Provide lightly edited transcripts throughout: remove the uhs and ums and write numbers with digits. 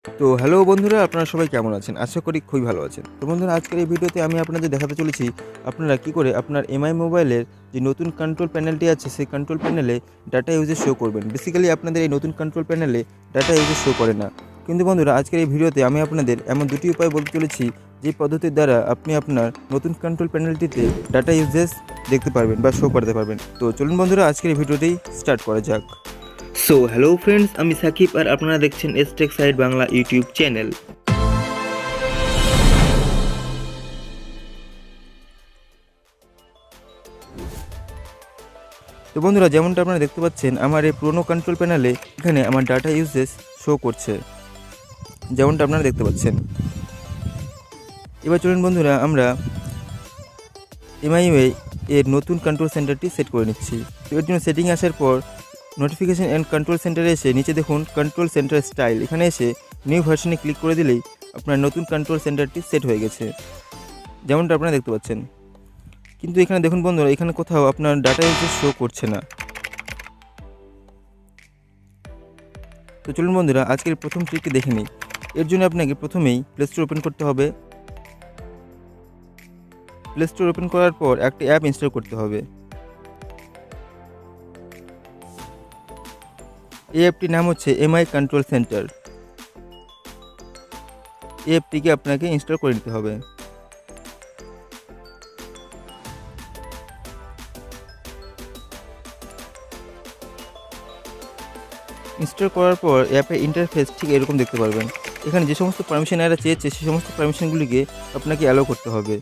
তো হ্যালো বন্ধুরা, আপনারা সবাই কেমন আছেন? আশা করি খুবই ভালো আছেন। তো বন্ধুরা, আজকের এই ভিডিওতে আমি আপনাদের দেখাতে চলেছি আপনারা কি করে আপনার এমআই মোবাইলের যে নতুন কন্ট্রোল প্যানেলটি আছে সেই কন্ট্রোল প্যানেলে ডাটা ইউজেজ শো করবেন। বেসিক্যালি আপনাদের এই নতুন কন্ট্রোল প্যানেলে ডাটা ইউজেজ শো করে না। কিন্তু বন্ধুরা, আজকের এই ভিডিওতে আমি আপনাদের এমন দুটি উপায় বলতে চলেছি যে পদ্ধতির দ্বারা আপনি আপনার নতুন কন্ট্রোল প্যানেলটিতে ডাটা ইউজেজ দেখতে পারবেন বা শো করতে পারবেন। তো চলুন বন্ধুরা, আজকের এই ভিডিওটি স্টার্ট করা যাক। সো হ্যালো ফ্রেন্ডস, আমি সাকিব আর আপনারা দেখছেন STechSideBangla ইউটিউব চ্যানেল। তো বন্ধুরা, যেমনটা আপনারা দেখতে পাচ্ছেন আমার এই পুরোনো কন্ট্রোল প্যানেলে এখানে আমার ডাটা ইউজেস শো করছে, যেমনটা আপনারা দেখতে পাচ্ছেন। এবার চলুন বন্ধুরা, আমরা MIUI এর নতুন কন্ট্রোল সেন্টারটি সেট করে নিচ্ছি। তো এর জন্য সেটিং আসার পর নোটিফিকেশন অ্যান্ড কন্ট্রোল সেন্টারে এসে নিচে দেখুন কন্ট্রোল সেন্টার স্টাইল, এখানে এসে নিউ ভার্সনে ক্লিক করে দিলেই আপনার নতুন কন্ট্রোল সেন্টারটি সেট হয়ে গেছে, যেমনটা আপনারা দেখতে পাচ্ছেন। কিন্তু এখানে দেখুন বন্ধুরা, এখানে কোথাও আপনার ডাটা ইউজেস শো করছে না। তো চলুন বন্ধুরা, আজকের প্রথম ট্রিকটি দেখে নিই। এর জন্য আপনাকে প্রথমেই প্লে স্টোর ওপেন করতে হবে। প্লে স্টোর ওপেন করার পর একটি অ্যাপ ইনস্টল করতে হবে। এই অ্যাপটির নাম হচ্ছে এমআই কন্ট্রোল সেন্টার। এই অ্যাপটিকে আপনাকে ইনস্টল করে নিতে হবে। ইনস্টল করার পর অ্যাপের ইন্টারফেস ঠিক এরকম দেখতে পারবেন। এখানে যে সমস্ত পারমিশন এরা চেয়েছে সেই সমস্ত পারমিশনগুলিকে আপনাকে অ্যালাউ করতে হবে।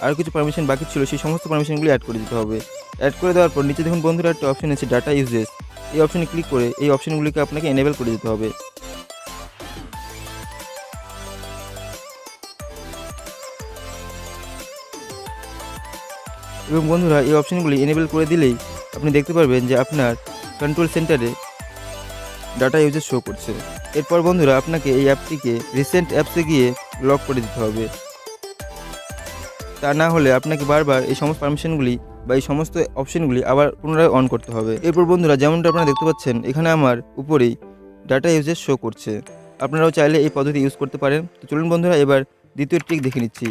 আর কিছু পারমিশন বাকি ছিল, সেই সমস্ত পারমিশনগুলি অ্যাড করে দিতে হবে। অ্যাড করে দেওয়ার পর নিচে দেখুন বন্ধুরা, একটা অপশন আছে ডাটা ইউজেস। এই অপশনে ক্লিক করে এই অপশনগুলিকে আপনাকে এনেবল করে দিতে হবে। এবং বন্ধুরা, এই অপশনগুলি এনেবল করে দিলেই আপনি দেখতে পারবেন যে আপনার কন্ট্রোল সেন্টারে ডাটা ইউজেস শো করছে। এরপর বন্ধুরা, আপনাকে এই অ্যাপটিকে রিসেন্ট অ্যাপসে গিয়ে লক করে দিতে হবে। তা না হলে আপনাকে বারবার এই সমস্ত পারমিশনগুলি বা এই সমস্ত অপশনগুলি আবার পুনরায় অন করতে হবে। এরপর বন্ধুরা, যেমনটা আপনারা দেখতে পাচ্ছেন এখানে আমার উপরেই ডাটা ইউজেস শো করছে। আপনারাও চাইলে এই পদ্ধতি ইউজ করতে পারেন। তো চলুন বন্ধুরা, এবার দ্বিতীয় ট্রিক দেখে নিচ্ছি।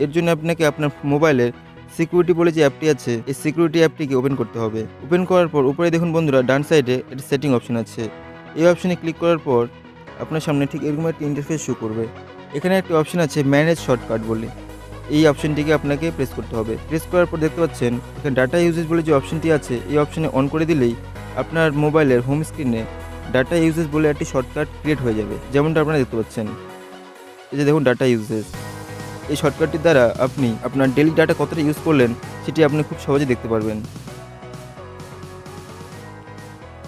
এর জন্য আপনাকে আপনার মোবাইলের সিকিউরিটি বলে যে অ্যাপটি আছে, এই সিকিউরিটি অ্যাপটিকে ওপেন করতে হবে। ওপেন করার পর উপরে দেখুন বন্ধুরা, ডান সাইডে একটি সেটিং অপশন আছে। এই অপশনে ক্লিক করার পর আপনার সামনে ঠিক এরকম একটি ইন্টারফেস শো করবে। এখানে একটি অপশন আছে ম্যানেজ শর্টকাট বলে, এই অপশনটিকে আপনাকে প্রেস করতে হবে। প্রেস করার পর দেখতে পাচ্ছেন এখানে ডাটা ইউজেস বলে যে অপশনটি আছে, এই অপশনে অন করে দিলেই আপনার মোবাইলের হোম স্ক্রিনে ডাটা ইউজেস বলে একটি শর্টকাট ক্রিয়েট হয়ে যাবে, যেমনটা আপনারা দেখতে পাচ্ছেন। এই যে দেখুন ডাটা ইউজেস, এই শর্টকাটটির দ্বারা আপনি আপনার ডেইলি ডাটা কতটা ইউজ করলেন সেটি আপনি খুব সহজে দেখতে পারবেন।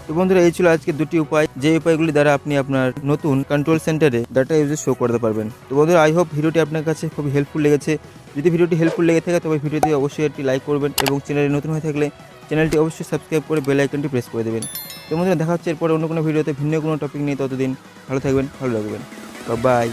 তো বন্ধুরা, এই ছিল আজকের দুটি উপায়, যে উপায়গুলি দ্বারা আপনি আপনার নতুন কন্ট্রোল সেন্টারে ডাটা ইউজেস শো করতে পারবেন। তো বন্ধুরা, আই হোপ ভিডিওটি আপনার কাছে খুব হেল্পফুল লেগেছে। যদি ভিডিওটি হেল্পফুল লেগে থাকে তবে ভিডিওটি অবশ্যই একটি লাইক করবেন এবং চ্যানেলে নতুন হয়ে থাকলে চ্যানেলটি অবশ্যই সাবস্ক্রাইব করে বেল আইকনটি প্রেস করে দেবেন। তো বন্ধুরা, দেখা হচ্ছে এরপরে অন্য কোনো ভিডিওতে ভিন্ন কোনো টপিক নিয়ে। ততদিন ভালো থাকবেন, ভালো রাখবেন। বাই।